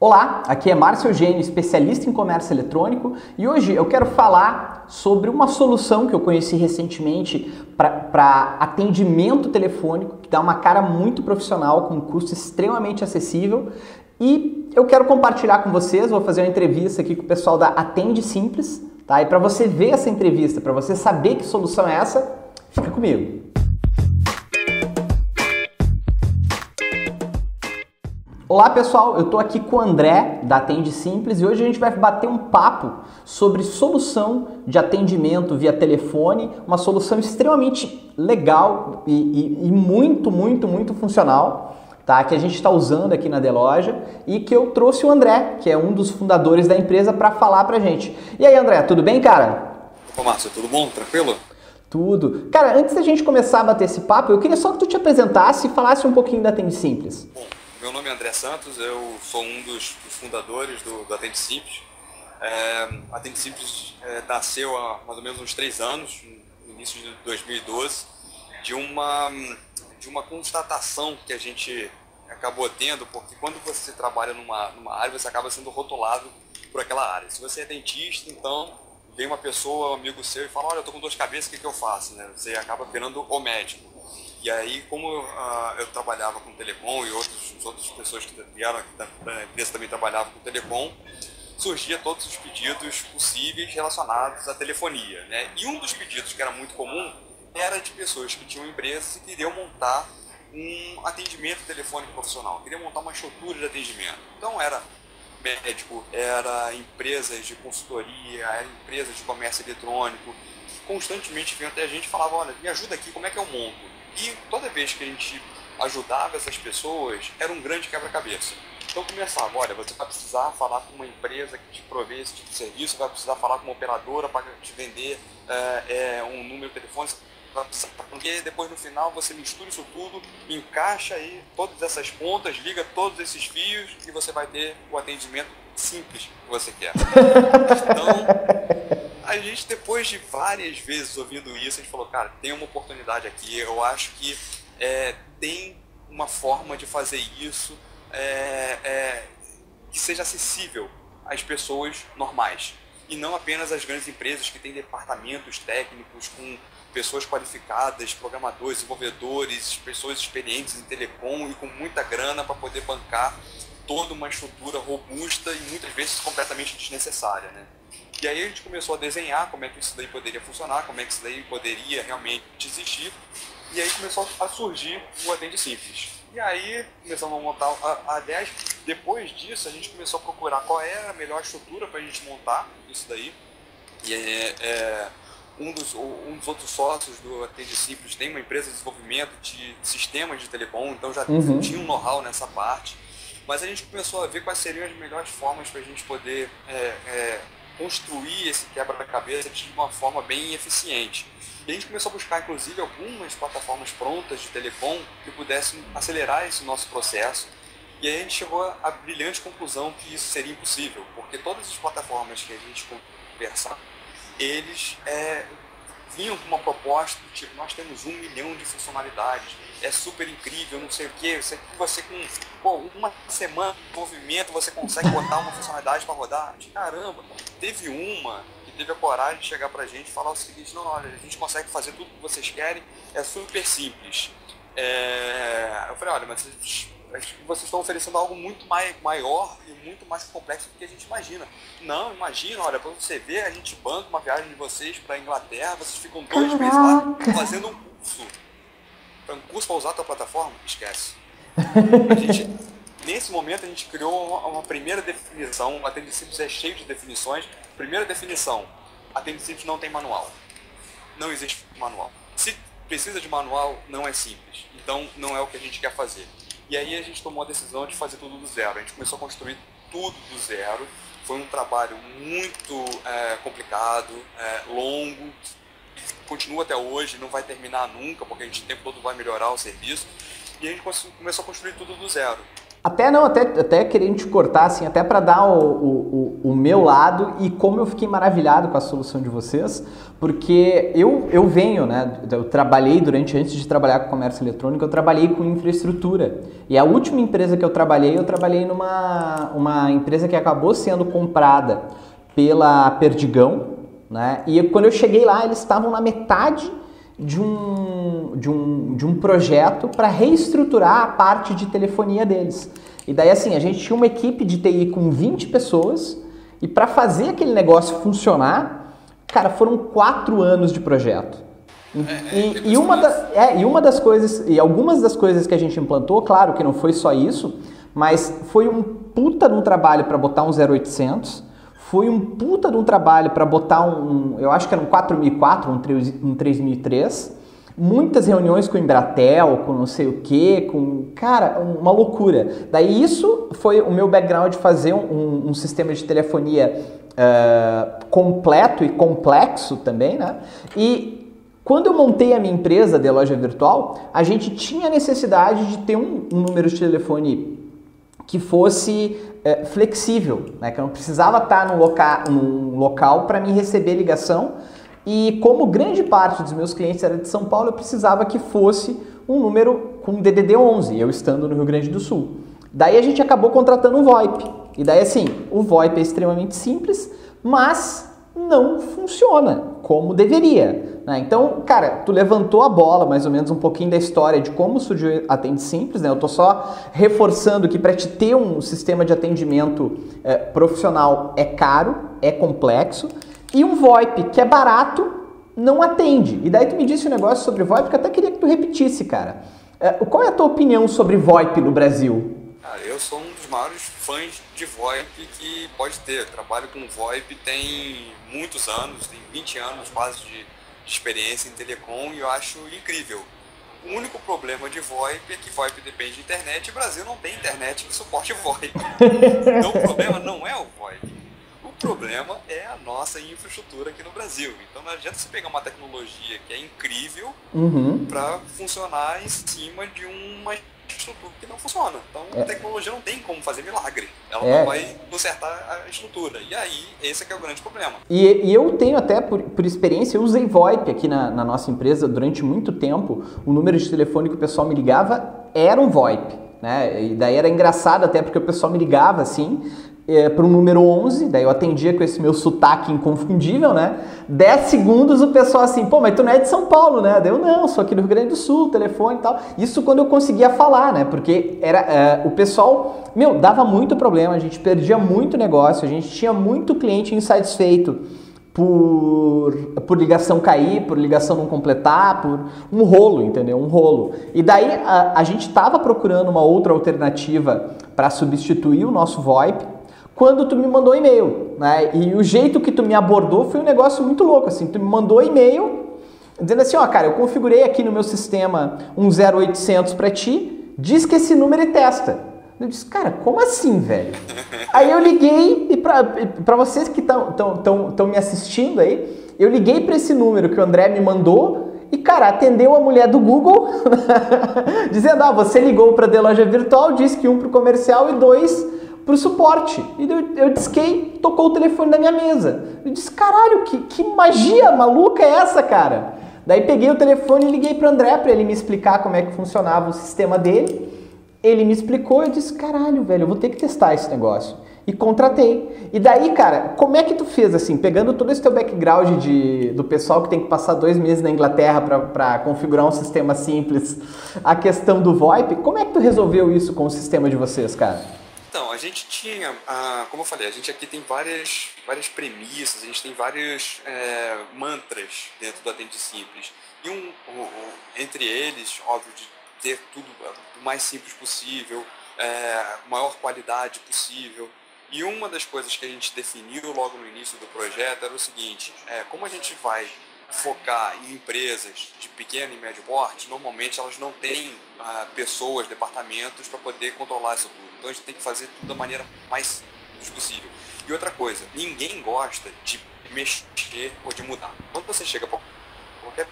Olá, aqui é Márcio Eugênio, especialista em comércio eletrônico, e hoje eu quero falar sobre uma solução que eu conheci recentemente para atendimento telefônico, que dá uma cara muito profissional, com um custo extremamente acessível, e eu quero compartilhar com vocês. Vou fazer uma entrevista aqui com o pessoal da Atende Simples, tá? E para você ver essa entrevista, para você saber que solução é essa, fica comigo. Olá pessoal, eu estou aqui com o André da Atende Simples e hoje a gente vai bater um papo sobre solução de atendimento via telefone, uma solução extremamente legal e muito funcional, tá? Que a gente está usando aqui na Deloja e que eu trouxe o André, que é um dos fundadores da empresa, para falar pra gente. E aí André, tudo bem, cara? Ô Márcio, tudo bom? Tranquilo? Tudo. Cara, antes da gente começar a bater esse papo, eu queria só que tu te apresentasse e falasse um pouquinho da Atende Simples. Bom, meu nome é André Santos, eu sou um dos fundadores do Atende Simples. A Atende Simples nasceu há mais ou menos uns 3 anos, no início de 2012, de uma constatação que a gente acabou tendo, porque quando você trabalha numa área, você acaba sendo rotulado por aquela área. Se você é dentista, então vem uma pessoa, um amigo seu, e fala: olha, eu estou com dor de cabeça, o que eu faço? Né? Você acaba virando o médico. E aí, como eu trabalhava com telecom e outras pessoas que vieram aqui da empresa também trabalhavam com telecom, surgia todos os pedidos possíveis relacionados à telefonia, né? E um dos pedidos que era muito comum era de pessoas que tinham empresas e queriam montar um atendimento telefônico profissional, queriam montar uma estrutura de atendimento. Então era médico, era empresas de consultoria, era empresas de comércio eletrônico, que constantemente vinham até a gente e falavam: olha, me ajuda aqui, como é que eu monto? E toda vez que a gente ajudava essas pessoas, era um grande quebra-cabeça. Então começava: olha, você vai precisar falar com uma empresa que te provê esse tipo de serviço, vai precisar falar com uma operadora para te vender um número de telefone, porque depois no final você mistura isso tudo, encaixa aí todas essas pontas, liga todos esses fios e você vai ter o atendimento simples que você quer. Então, a gente, depois de várias vezes ouvindo isso, a gente falou: cara, tem uma oportunidade aqui, eu acho que tem uma forma de fazer isso que seja acessível às pessoas normais, e não apenas às grandes empresas que têm departamentos técnicos com pessoas qualificadas, programadores, desenvolvedores, pessoas experientes em telecom e com muita grana para poder bancar toda uma estrutura robusta e muitas vezes completamente desnecessária, né? E aí a gente começou a desenhar como é que isso daí poderia funcionar, como é que isso daí poderia realmente existir, e aí começou a surgir o Atende Simples. E aí começamos a montar, aliás, depois disso a gente começou a procurar qual era a melhor estrutura para a gente montar isso daí. E um dos outros sócios do Atende Simples tem uma empresa de desenvolvimento de sistemas de telecom, então já tinha um know-how nessa parte. Mas a gente começou a ver quais seriam as melhores formas para a gente poder construir esse quebra-cabeça de uma forma bem eficiente. E a gente começou a buscar, inclusive, algumas plataformas prontas de telecom que pudessem acelerar esse nosso processo. E aí a gente chegou à brilhante conclusão que isso seria impossível, porque todas as plataformas que a gente conversava, eles vinham com uma proposta do tipo: nós temos 1 milhão de funcionalidades, é super incrível, não sei o que, você com uma semana de movimento você consegue botar uma funcionalidade para rodar. Caramba, teve uma que teve a coragem de chegar pra gente e falar o seguinte: não, olha, a gente consegue fazer tudo o que vocês querem, é super simples. Eu falei: olha, mas vocês estão oferecendo algo muito maior e muito mais complexo do que a gente imagina. Não, imagina, olha, para você ver, a gente banca uma viagem de vocês para a Inglaterra, vocês ficam 2 meses lá fazendo um curso. Um curso para usar a tua plataforma? Esquece. Nesse momento a gente criou uma primeira definição. O Atende Simples é cheio de definições. Primeira definição: Atende Simples não tem manual. Não existe manual. Se precisa de manual, não é simples. Então não é o que a gente quer fazer. E aí a gente tomou a decisão de fazer tudo do zero. A gente começou a construir tudo do zero. Foi um trabalho muito complicado, longo, continua até hoje, não vai terminar nunca, porque a gente o tempo todo vai melhorar o serviço. E a gente começou a construir tudo do zero. Até querendo te cortar, assim, até para dar o meu lado e como eu fiquei maravilhado com a solução de vocês, porque eu venho, né, eu trabalhei antes de trabalhar com comércio eletrônico, eu trabalhei com infraestrutura. E a última empresa que eu trabalhei numa empresa que acabou sendo comprada pela Perdigão, né, e quando eu cheguei lá, eles estavam na metade de um projeto para reestruturar a parte de telefonia deles. E daí assim, a gente tinha uma equipe de TI com 20 pessoas e para fazer aquele negócio funcionar, cara, foram 4 anos de projeto. E uma das coisas, e algumas das coisas que a gente implantou, claro que não foi só isso, mas foi um puta de um trabalho para botar um 0800. Foi um puta de um trabalho para botar eu acho que era um 4004, um 3003. Muitas reuniões com o Embratel, com não sei o que, cara, uma loucura. Daí isso foi o meu background de fazer um sistema de telefonia completo e complexo também, né? E quando eu montei a minha empresa de loja virtual, a gente tinha necessidade de ter um número de telefone que fosse flexível, né? Que eu não precisava estar num local para me receber ligação, e como grande parte dos meus clientes era de São Paulo, eu precisava que fosse um número com DDD 11, eu estando no Rio Grande do Sul. Daí a gente acabou contratando o VoIP, e daí assim, o VoIP é extremamente simples, mas não funciona como deveria, né? Então, cara, tu levantou a bola mais ou menos um pouquinho da história de como surgiu a Atende Simples, né? Eu tô só reforçando que para te ter um sistema de atendimento profissional é caro, é complexo, e um VoIP que é barato não atende. E daí tu me disse um negócio sobre VoIP que eu até queria que tu repetisse, cara. Qual é a tua opinião sobre VoIP no Brasil? Cara, eu sou um dos maiores fãs de VoIP que pode ter. Eu trabalho com VoIP tem muitos anos, tem 20 anos quase de experiência em telecom, e eu acho incrível. O único problema de VoIP é que VoIP depende de internet, e o Brasil não tem internet que suporte VoIP. Então o problema não é o VoIP. O problema é a nossa infraestrutura aqui no Brasil. Então não adianta você pegar uma tecnologia que é incrível para funcionar em cima de uma estrutura que não funciona. Então a tecnologia não tem como fazer milagre. Ela não vai consertar a estrutura. E aí, esse é que é o grande problema. E eu tenho até, por experiência, eu usei VoIP aqui na nossa empresa durante muito tempo. O número de telefone que o pessoal me ligava era um VoIP, né? E daí era engraçado até porque o pessoal me ligava assim, para o número 11, daí eu atendia com esse meu sotaque inconfundível, né? 10 segundos o pessoal assim, pô, mas tu não é de São Paulo, né? Daí eu, não, sou aqui do Rio Grande do Sul, telefone e tal. Isso quando eu conseguia falar, né? Porque o pessoal, dava muito problema, a gente perdia muito negócio, a gente tinha muito cliente insatisfeito por ligação cair, por ligação não completar, por um rolo, entendeu? Um rolo. E daí a gente estava procurando uma outra alternativa para substituir o nosso VoIP, quando tu me mandou e-mail, né? E o jeito que tu me abordou foi um negócio muito louco, assim, tu me mandou e-mail dizendo assim, ó, cara, eu configurei aqui no meu sistema um 0800 para ti, diz que esse número é testa. Eu disse, cara, como assim, velho? Aí eu liguei, e pra vocês que estão me assistindo aí, eu liguei para esse número que o André me mandou e, cara, atendeu a mulher do Google, dizendo, você ligou para a loja virtual, disse que 1 para o comercial e 2 para o suporte. E eu disquei, tocou o telefone da minha mesa. Eu disse, caralho, que magia maluca é essa, cara? Daí peguei o telefone e liguei para o André para ele me explicar como é que funcionava o sistema dele. Ele me explicou, eu disse, caralho, velho, eu vou ter que testar esse negócio. E contratei. E daí, cara, como é que tu fez, assim, pegando todo esse teu background do pessoal que tem que passar 2 meses na Inglaterra para configurar um sistema simples, a questão do VoIP, como é que tu resolveu isso com o sistema de vocês, cara? Então, a gente tinha, como eu falei, a gente aqui tem várias premissas, a gente tem vários mantras dentro do Atende Simples. E entre eles, óbvio, de ter tudo o mais simples possível, maior qualidade possível. E uma das coisas que a gente definiu logo no início do projeto era o seguinte, como a gente vai focar em empresas de pequeno e médio porte, normalmente elas não têm pessoas, departamentos para poder controlar isso tudo. Então a gente tem que fazer tudo da maneira mais simples possível. E outra coisa, ninguém gosta de mexer ou de mudar. Quando você chega para qualquer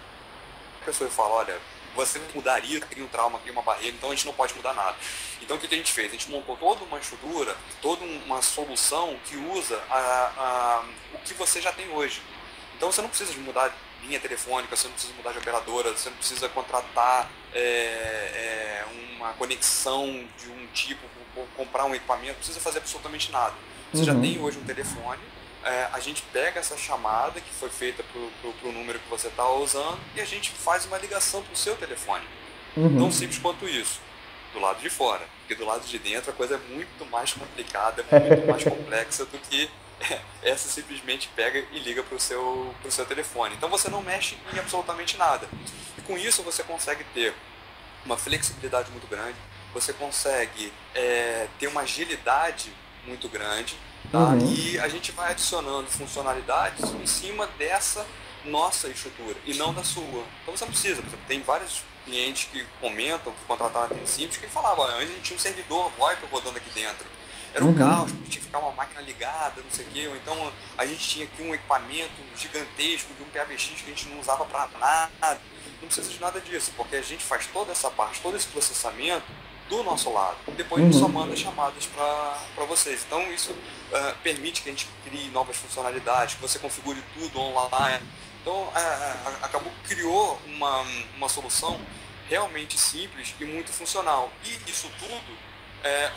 pessoa e fala, olha, você mudaria, cria um trauma, cria uma barreira, então a gente não pode mudar nada. Então o que a gente fez? A gente montou toda uma estrutura, toda uma solução que usa o que você já tem hoje. Então você não precisa de mudar linha telefônica, você não precisa mudar de operadora, você não precisa contratar uma conexão de um tipo, ou comprar um equipamento, não precisa fazer absolutamente nada. Você já tem hoje um telefone, a gente pega essa chamada que foi feita para o número que você está usando e a gente faz uma ligação para o seu telefone. Tão simples quanto isso, do lado de fora. Porque do lado de dentro a coisa é muito mais complicada, muito mais complexa do que essa simplesmente pega e liga para o seu telefone. Então você não mexe em absolutamente nada. E com isso você consegue ter uma flexibilidade muito grande, você consegue ter uma agilidade muito grande, tá? E a gente vai adicionando funcionalidades em cima dessa nossa estrutura e não da sua. Então você não precisa, por exemplo, tem vários clientes que comentam, que contrataram a Atende Simples, que falavam, antes a gente tinha um servidor VoIP rodando aqui dentro. Era um caos, tinha que ficar uma máquina ligada, não sei o quê, ou então a gente tinha aqui um equipamento gigantesco de um PABX que a gente não usava para nada. Não precisa de nada disso, porque a gente faz toda essa parte, todo esse processamento do nosso lado. Depois a gente só manda chamadas para vocês. Então isso permite que a gente crie novas funcionalidades, que você configure tudo online. Então acabou que criou uma solução realmente simples e muito funcional. E isso tudo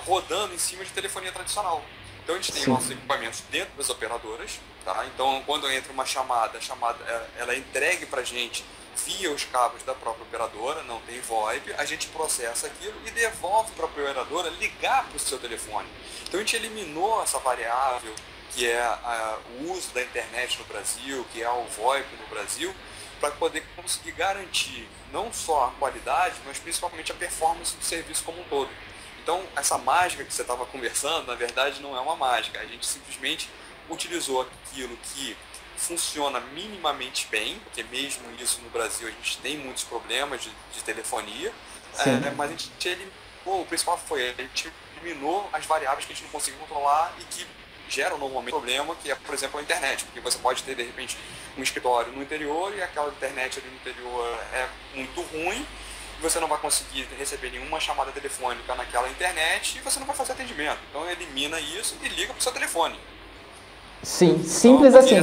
rodando em cima de telefonia tradicional. Então a gente tem nossos equipamentos dentro das operadoras, tá? Então quando entra uma chamada, a chamada ela é entregue para a gente via os cabos da própria operadora, não tem VoIP, a gente processa aquilo e devolve para a operadora ligar para o seu telefone. Então a gente eliminou essa variável que é o uso da internet no Brasil, que é o VoIP no Brasil, para poder conseguir garantir não só a qualidade, mas principalmente a performance do serviço como um todo. Então essa mágica que você estava conversando, na verdade não é uma mágica, a gente simplesmente utilizou aquilo que funciona minimamente bem, porque mesmo isso no Brasil a gente tem muitos problemas de telefonia, mas a gente eliminou, o principal foi, a gente eliminou as variáveis que a gente não conseguiu controlar e que geram normalmente um problema, que é, por exemplo, a internet, porque você pode ter, de repente, um escritório no interior e aquela internet ali no interior é muito ruim, você não vai conseguir receber nenhuma chamada telefônica naquela internet e você não vai fazer atendimento. Então elimina isso e liga para o seu telefone. Sim, simples assim.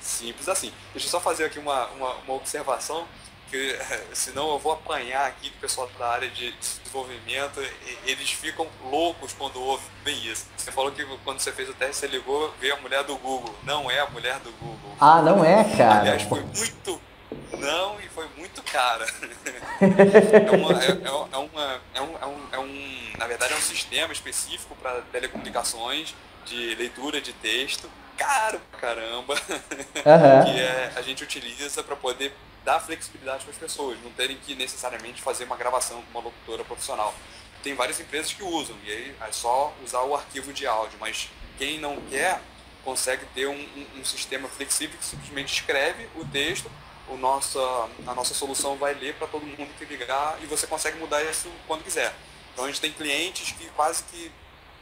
Simples assim. Deixa eu só fazer aqui uma observação, que senão eu vou apanhar aqui com o pessoal da área de desenvolvimento, eles ficam loucos quando ouvem isso. Você falou que quando você fez o teste, você ligou, veio a mulher do Google. Não é a mulher do Google. Ah, não é, cara? Aliás, foi muito... Não, e foi muito cara. Na verdade, é um sistema específico para telecomunicações, de leitura de texto, caro pra caramba, que a gente utiliza para poder dar flexibilidade para as pessoas, não terem que necessariamente fazer uma gravação com uma locutora profissional. Tem várias empresas que usam, e aí é só usar o arquivo de áudio, mas quem não quer consegue ter um sistema flexível que simplesmente escreve o texto, a nossa solução vai ler para todo mundo que ligar e você consegue mudar isso quando quiser. Então a gente tem clientes que quase que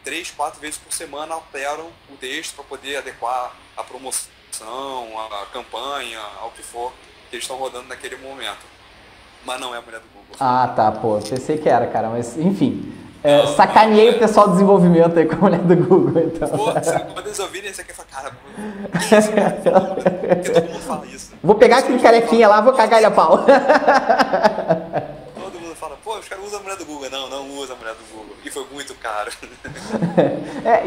3, 4 vezes por semana alteram o texto para poder adequar a promoção, a campanha, ao que for que eles estão rodando naquele momento. Mas não é a mulher do Google. Ah, tá, pô, pensei que era, cara, mas enfim. Sacaneei o pessoal do desenvolvimento aí com a mulher do Google, então. Pô, quando eles ouvirem, você quer falar, cara, que é isso? Porque todo mundo fala isso. Vou pegar aquele carequinha lá, vou cagar ele a pau. Todo mundo fala, pô, os caras usam a mulher do Google. Não usa a mulher do Google. E foi muito caro.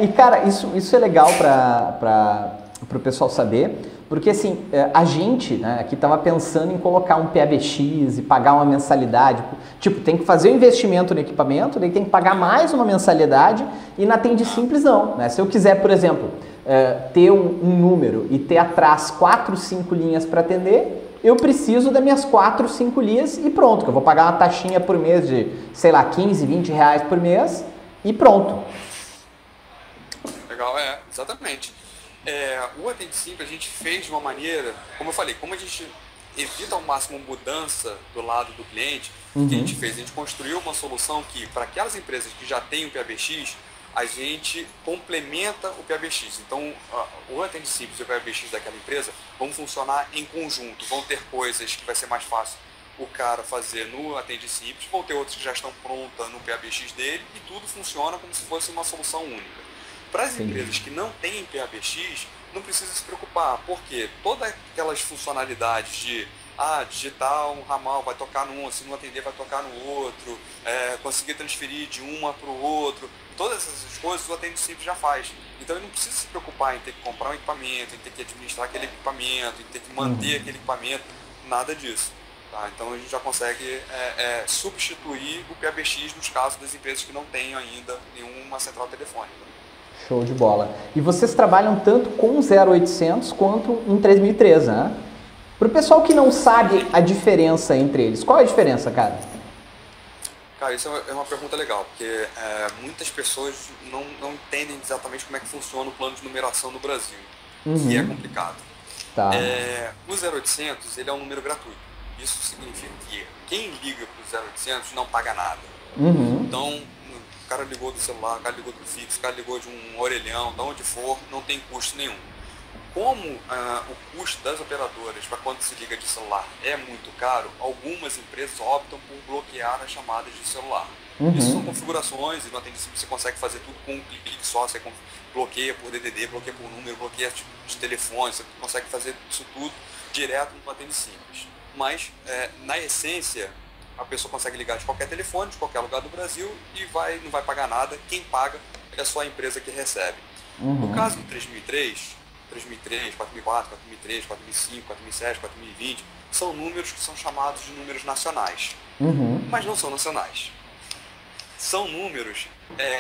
E cara, isso é legal para o pessoal saber, porque assim, a gente, né, aqui estava pensando em colocar um PABX e pagar uma mensalidade, tipo, tem que fazer o investimento no equipamento, daí tem que pagar mais uma mensalidade, e na Atende Simples não, né? Se eu quiser, por exemplo, ter um número e ter atrás 4, 5 linhas para atender, eu preciso das minhas 4, 5 linhas e pronto, que eu vou pagar uma taxinha por mês de, sei lá, 15, 20 reais por mês e pronto. Legal, exatamente. O Atende Simples a gente fez de uma maneira, como eu falei, como a gente evita ao máximo mudança do lado do cliente, o que a gente fez? A gente construiu uma solução que, para aquelas empresas que já têm o PABX, a gente complementa o PABX. Então, o Atende Simples e o PABX daquela empresa vão funcionar em conjunto, vão ter coisas que vai ser mais fácil o cara fazer no Atende Simples, vão ter outros que já estão prontas no PABX dele e tudo funciona como se fosse uma solução única. Para as empresas que não têm PABX, não precisa se preocupar, porque todas aquelas funcionalidades de digitar um ramal, vai tocar num, se não atender vai tocar no outro, conseguir transferir de uma para o outro, todas essas coisas o Atende Simples já faz. Então ele não precisa se preocupar em ter que comprar um equipamento, em ter que administrar aquele equipamento, em ter que manter aquele equipamento, nada disso. Tá? Então a gente já consegue substituir o PABX nos casos das empresas que não têm ainda nenhuma central telefônica. Show de bola. E vocês trabalham tanto com 0800 quanto um 3013, né? Para o pessoal que não sabe a diferença entre eles, qual é a diferença, cara? Cara, isso é uma pergunta legal, porque muitas pessoas não entendem exatamente como é que funciona o plano de numeração no Brasil, que é complicado. Tá. O 0800 ele é um número gratuito. Isso significa que quem liga para o 0800 não paga nada. Então, o cara ligou do celular, o cara ligou do fixo, o cara ligou de um orelhão, de onde for, não tem custo nenhum. Como o custo das operadoras para quando se liga de celular é muito caro, algumas empresas optam por bloquear as chamadas de celular. Isso são configurações, e no Atende Simples você consegue fazer tudo com um clique só, você bloqueia por DDD, bloqueia por número, bloqueia de telefone, você consegue fazer isso tudo direto no Atende Simples. Mas, na essência, a pessoa consegue ligar de qualquer telefone, de qualquer lugar do Brasil e não vai pagar nada, quem paga é só a empresa que recebe. No caso do 3003, 4004, 4003, 4005, 4007, 4020, são números que são chamados de números nacionais, mas não são nacionais. São números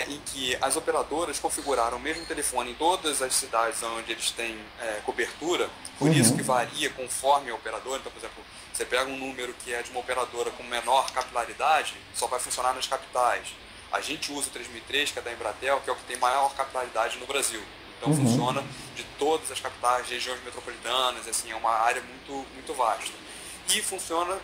em que as operadoras configuraram o mesmo telefone em todas as cidades onde eles têm cobertura, por isso que varia conforme a operadora. Então, por exemplo, você pega um número que é de uma operadora com menor capilaridade, só vai funcionar nas capitais. A gente usa o 3003, que é da Embratel, que é o que tem maior capilaridade no Brasil. Então funciona de todas as capitais, regiões metropolitanas, assim, é uma área muito, muito vasta. E funciona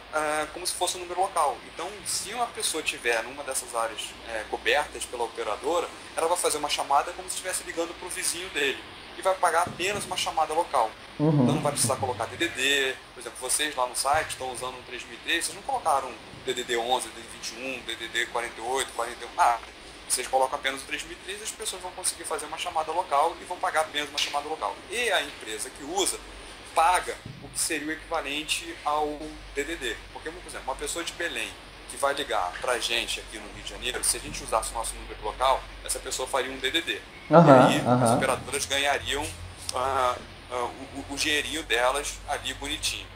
como se fosse um número local. Então, se uma pessoa estiver numa dessas áreas cobertas pela operadora, ela vai fazer uma chamada como se estivesse ligando para o vizinho dele. E vai pagar apenas uma chamada local. Então não vai precisar colocar DDD. Por exemplo, vocês lá no site estão usando um 3003, vocês não colocaram DDD 11, DDD 21, DDD 48, 41, nada. Vocês colocam apenas o 3003 e as pessoas vão conseguir fazer uma chamada local e vão pagar apenas uma chamada local. E a empresa que usa paga o que seria o equivalente ao DDD. Porque, por exemplo, uma pessoa de Belém que vai ligar para a gente aqui no Rio de Janeiro, se a gente usasse o nosso número local, essa pessoa faria um DDD. E aí as operadoras ganhariam o dinheirinho delas ali bonitinho.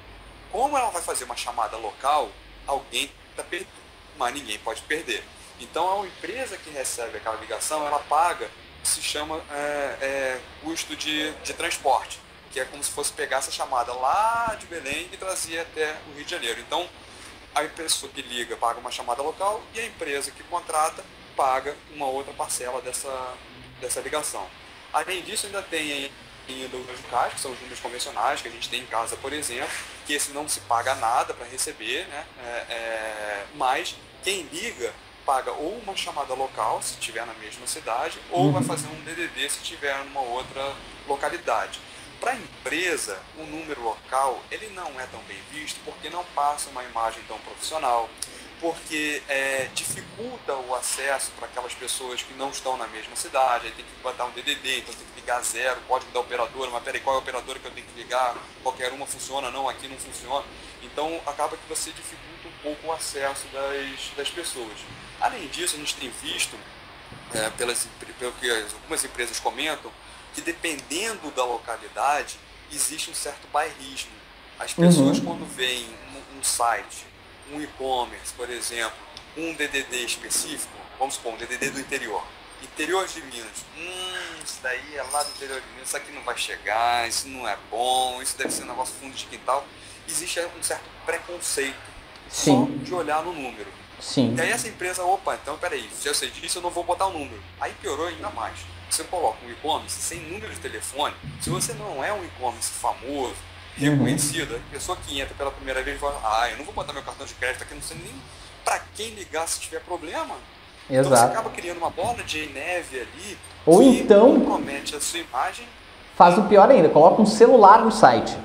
Como ela vai fazer uma chamada local, alguém está perdendo, mas ninguém pode perder. Então a empresa que recebe aquela ligação, ela paga o que se chama custo de transporte, que é como se fosse pegar essa chamada lá de Belém e trazer até o Rio de Janeiro. Então a pessoa que liga paga uma chamada local e a empresa que contrata paga uma outra parcela dessa ligação. Além disso, ainda tem ainda os locais, que são os números convencionais que a gente tem em casa, por exemplo, que esse não se paga nada para receber, né? Mas quem liga paga ou uma chamada local, se estiver na mesma cidade, ou vai fazer um DDD se estiver numa outra localidade. Para a empresa, o número local ele não é tão bem visto porque não passa uma imagem tão profissional, porque dificulta o acesso para aquelas pessoas que não estão na mesma cidade, aí tem que botar um DDD, então tem que ligar zero, código da operadora, mas peraí, qual é a operadora que eu tenho que ligar? Qualquer uma funciona, não, aqui não funciona. Então acaba que você dificulta um pouco o acesso das pessoas. Além disso, a gente tem visto, pelo que algumas empresas comentam, que dependendo da localidade, existe um certo bairrismo. As pessoas quando veem um site, um e-commerce, por exemplo, um DDD específico, vamos supor, um DDD do interior de Minas, isso daí é lá do interior de Minas, isso aqui não vai chegar, isso não é bom, isso deve ser um negócio fundo de quintal. Existe um certo preconceito só de olhar no número. Sim. E aí essa empresa, opa, então peraí, se eu sei disso eu não vou botar o número. Aí piorou ainda mais. Você coloca um e-commerce sem número de telefone, se você não é um e-commerce famoso, reconhecido, a pessoa que entra pela primeira vez fala, eu não vou botar meu cartão de crédito aqui, não sei nem para quem ligar se tiver problema. Exato. Então você acaba criando uma bola de neve ali, ou que então compromete a sua imagem. Faz o pior ainda, coloca um celular no site.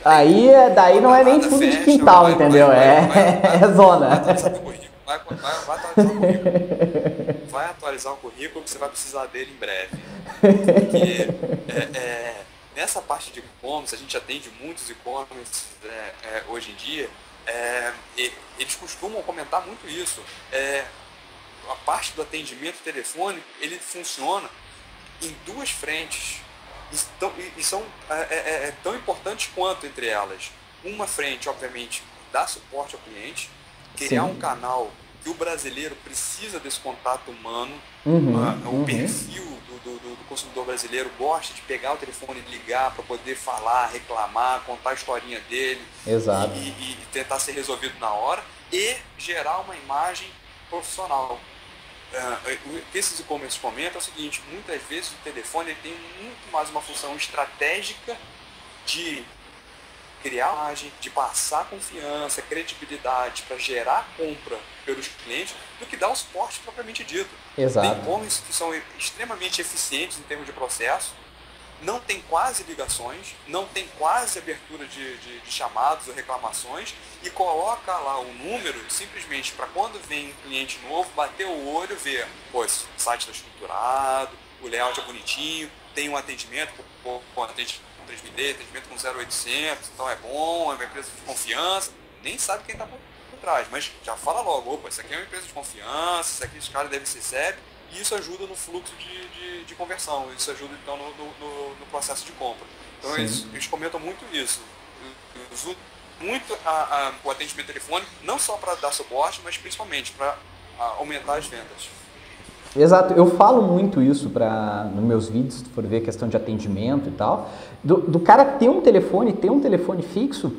Daí não é nem fundo de quintal, entendeu? É zona. Vai atualizar o currículo que você vai precisar dele em breve. Porque nessa parte de e-commerce, a gente atende muitos e-commerce hoje em dia, eles costumam comentar muito isso. A parte do atendimento telefônico, ele funciona em duas frentes. E são tão importantes quanto entre elas. Uma frente, obviamente, dar suporte ao cliente, criar um canal que o brasileiro precisa desse contato humano. O perfil do consumidor brasileiro gosta de pegar o telefone e ligar para poder falar, reclamar, contar a historinha dele. Exato. E tentar ser resolvido na hora e gerar uma imagem profissional. O que esses e-commerce comentam é o seguinte: muitas vezes o telefone tem muito mais uma função estratégica de criar imagem, de passar confiança, credibilidade para gerar compra pelos clientes, do que dar o suporte propriamente dito. Exato. Tem e-commerce que são extremamente eficientes em termos de processo, não tem quase ligações, não tem quase abertura de chamados ou reclamações, e coloca lá o número simplesmente para quando vem um cliente novo, bater o olho, ver, pô, esse site está estruturado, o layout é bonitinho, tem um atendimento com atendimento com 3.000D, atendimento com 0800, então é bom, é uma empresa de confiança, nem sabe quem está por trás, mas já fala logo, opa, isso aqui é uma empresa de confiança, isso aqui os caras devem ser sérios, e isso ajuda no fluxo de conversão, isso ajuda então no processo de compra. Então eles comentam muito isso. Eles usam muito o atendimento telefônico, não só para dar suporte, mas principalmente para aumentar as vendas. Exato, eu falo muito isso nos meus vídeos, se for ver questão de atendimento e tal, do cara ter um telefone fixo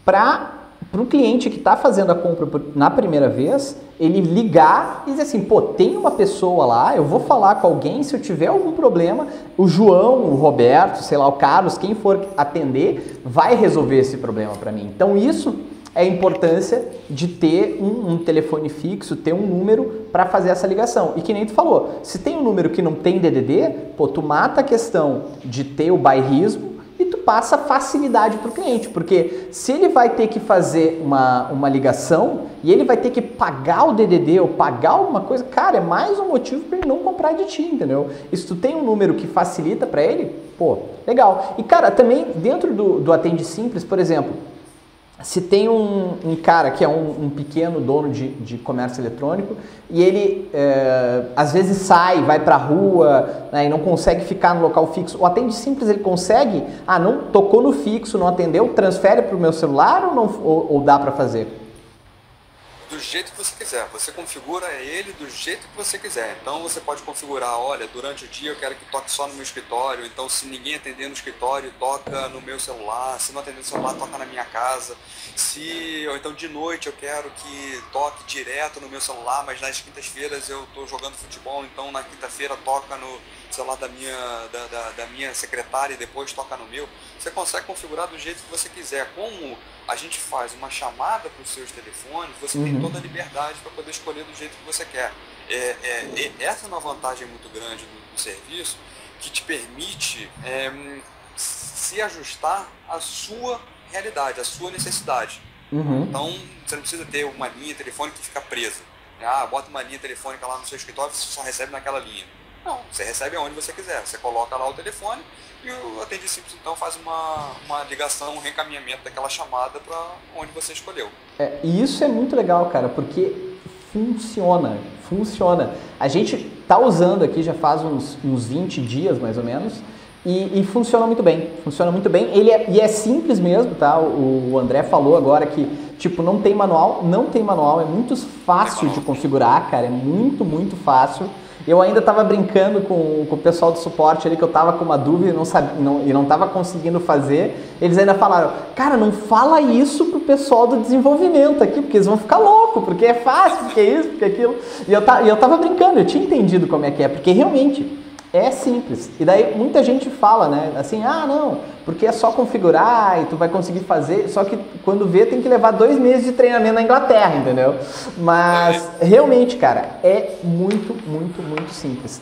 para o cliente que está fazendo a compra na primeira vez, ele ligar e dizer assim, pô, tem uma pessoa lá, eu vou falar com alguém, se eu tiver algum problema, o João, o Roberto, sei lá, o Carlos, quem for atender, vai resolver esse problema para mim. Então isso é a importância de ter um telefone fixo, ter um número para fazer essa ligação. E que nem tu falou, se tem um número que não tem DDD, pô, tu mata a questão de ter o bairrismo e tu passa facilidade para o cliente, porque se ele vai ter que fazer uma ligação e ele vai ter que pagar o DDD ou pagar alguma coisa, cara, é mais um motivo para ele não comprar de ti, entendeu? E se tu tem um número que facilita para ele, pô, legal. E cara, também dentro do Atende Simples, por exemplo, se tem um cara que é um pequeno dono de comércio eletrônico e ele às vezes vai para a rua, né, e não consegue ficar no local fixo, o Atende Simples ele consegue, não tocou no fixo, não atendeu, transfere para o meu celular ou dá para fazer? Do jeito que você quiser, você configura ele do jeito que você quiser. Então você pode configurar, olha, durante o dia eu quero que toque só no meu escritório, então se ninguém atender no escritório, toca no meu celular, se não atender no celular, toca na minha casa, ou então de noite eu quero que toque direto no meu celular, mas nas quintas-feiras eu estou jogando futebol, então na quinta-feira toca no celular da minha secretária e depois toca no meu. Você consegue configurar do jeito que você quiser. Como a gente faz uma chamada para os seus telefones, você tem toda a liberdade para poder escolher do jeito que você quer. Essa é uma vantagem muito grande do serviço, que te permite se ajustar à sua realidade, à sua necessidade. Então, você não precisa ter uma linha telefônica que fica presa. Bota uma linha telefônica lá no seu escritório e você só recebe naquela linha. Não, você recebe aonde você quiser. Você coloca lá o telefone e o Atende Simples então faz uma ligação, um reencaminhamento daquela chamada para onde você escolheu. E isso é muito legal, cara, porque funciona. A gente tá usando aqui já faz uns 20 dias, mais ou menos, e funciona muito bem. E é simples mesmo, tá? O André falou agora que, tipo, não tem manual, é muito fácil de configurar, cara, é muito, muito fácil. Eu ainda estava brincando com o pessoal do suporte ali, que eu estava com uma dúvida e não estava conseguindo fazer. Eles ainda falaram, cara, não fala isso pro pessoal do desenvolvimento aqui, porque eles vão ficar loucos, porque é fácil, porque é isso, porque é aquilo. E eu tava brincando, eu tinha entendido como é que é, porque realmente é simples. E daí muita gente fala, né, assim, não, porque é só configurar e tu vai conseguir fazer, só que quando vê tem que levar 2 meses de treinamento na Inglaterra, entendeu? Mas realmente, cara, é muito, muito, muito simples.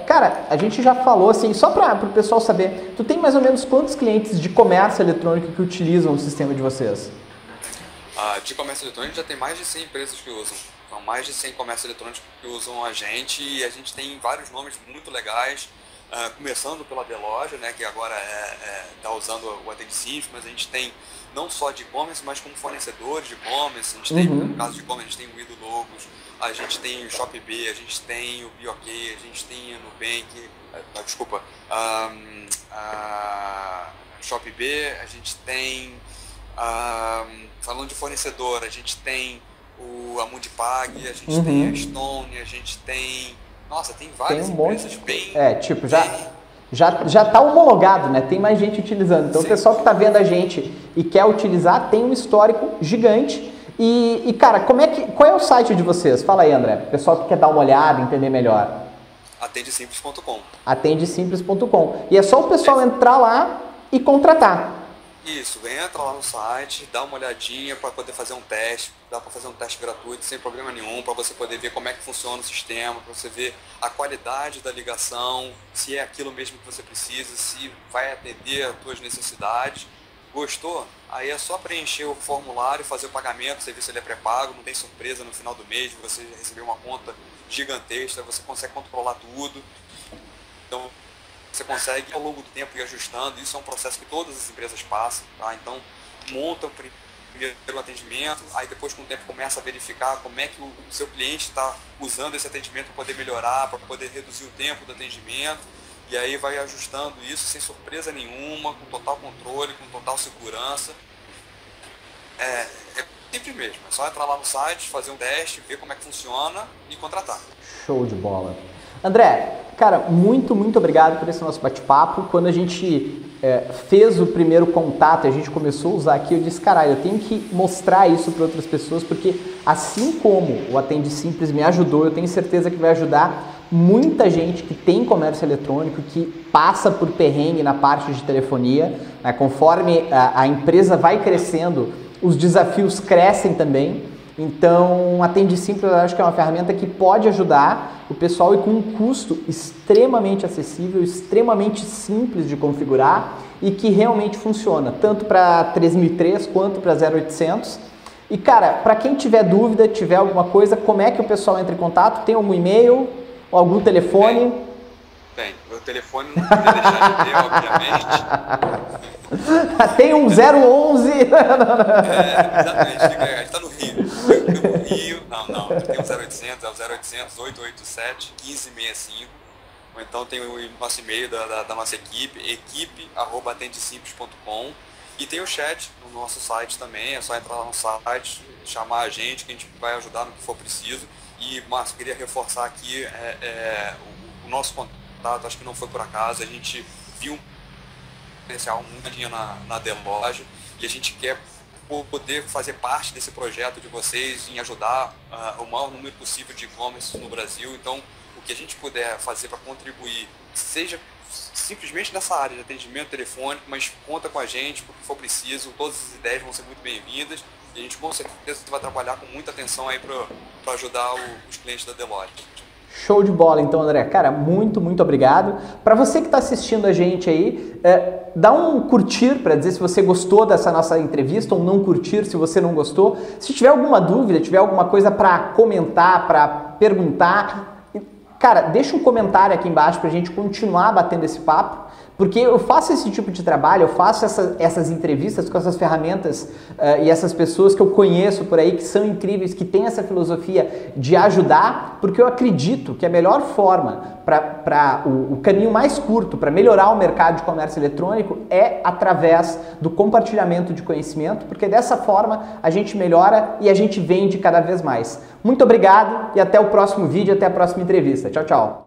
Cara, a gente já falou assim, só para o pessoal saber, tu tem mais ou menos quantos clientes de comércio eletrônico que utilizam o sistema de vocês? De comércio eletrônico já tem mais de 100 empresas que usam. São mais de 100 comércios eletrônicos que usam a gente e a gente tem vários nomes muito legais, começando pela Deloja, né, que agora está usando o Atende Simples, mas a gente tem não só de e-commerce, mas como fornecedores de e-commerce. A gente tem, no caso de e-commerce, a gente tem o Ido Logos, a gente tem o Shopee, a gente tem o BioK, a gente tem o Nubank, Shopee, a gente tem, falando de fornecedor, a gente tem a Mundipag, a gente tem a Stone, a gente tem, nossa, tem várias empresas bem... Já está homologado, né? Tem mais gente utilizando. Então, o pessoal que está vendo a gente e quer utilizar tem um histórico gigante. E cara, qual é o site de vocês? Fala aí, André. O pessoal que quer dar uma olhada, entender melhor. Atendesimples.com. Atendesimples.com. E é só o pessoal entrar lá e contratar. Isso, entra lá no site, dá uma olhadinha para poder fazer um teste, dá para fazer um teste gratuito sem problema nenhum, para você poder ver como é que funciona o sistema, para você ver a qualidade da ligação, se é aquilo mesmo que você precisa, se vai atender às suas necessidades. Gostou? Aí é só preencher o formulário, fazer o pagamento, você vê se ele é pré-pago, não tem surpresa no final do mês, você receber uma conta gigantesca, você consegue controlar tudo. Então, você consegue ao longo do tempo ir ajustando, isso é um processo que todas as empresas passam, tá? Então, monta o primeiro atendimento, aí depois com o tempo começa a verificar como é que o seu cliente está usando esse atendimento para poder melhorar, para poder reduzir o tempo do atendimento, e aí vai ajustando isso sem surpresa nenhuma, com total controle, com total segurança. É sempre mesmo, é só entrar lá no site, fazer um teste, ver como é que funciona e contratar. Show de bola. André, cara, muito obrigado por esse nosso bate-papo. Quando a gente fez o primeiro contato, a gente começou a usar aqui, eu disse, caralho, eu tenho que mostrar isso para outras pessoas, porque assim como o Atende Simples me ajudou, eu tenho certeza que vai ajudar muita gente que tem comércio eletrônico, que passa por perrengue na parte de telefonia, né? Conforme a empresa vai crescendo, os desafios crescem também. Então, Atende Simples, eu acho que é uma ferramenta que pode ajudar o pessoal e com um custo extremamente acessível, extremamente simples de configurar e que realmente funciona, tanto para 3003 quanto para 0800. E, cara, para quem tiver dúvida, tiver alguma coisa, como é que o pessoal entra em contato? Tem algum e-mail ou algum telefone? Tem. Meu telefone não podia deixar de ter, obviamente. Tem um 011? Exatamente. A gente tá no Rio. No Rio, não. Tem um 0800, é o 0800 887 1565. Ou então tem o nosso e-mail da nossa equipe@atendesimples.com. E tem o chat no nosso site também, é só entrar lá no site, chamar a gente, que a gente vai ajudar no que for preciso. E, Márcio, queria reforçar aqui o nosso contato, acho que não foi por acaso, a gente viu um potencial muito na Deloja e a gente quer poder fazer parte desse projeto de vocês em ajudar o maior número possível de e-commerce no Brasil. Então, o que a gente puder fazer para contribuir, seja simplesmente nessa área de atendimento telefônico, mas conta com a gente, porque for preciso, todas as ideias vão ser muito bem-vindas e a gente com certeza vai trabalhar com muita atenção aí para ajudar os clientes da Deloja. Show de bola, então, André. Cara, muito obrigado. Para você que está assistindo a gente aí, dá um curtir para dizer se você gostou dessa nossa entrevista ou não curtir se você não gostou. Se tiver alguma dúvida, tiver alguma coisa para comentar, para perguntar, cara, deixa um comentário aqui embaixo para a gente continuar batendo esse papo. Porque eu faço esse tipo de trabalho, eu faço essas entrevistas com essas ferramentas e essas pessoas que eu conheço por aí, que são incríveis, que têm essa filosofia de ajudar, porque eu acredito que a melhor forma para o caminho mais curto para melhorar o mercado de comércio eletrônico é através do compartilhamento de conhecimento, porque dessa forma a gente melhora e a gente vende cada vez mais. Muito obrigado e até o próximo vídeo, até a próxima entrevista. Tchau, tchau.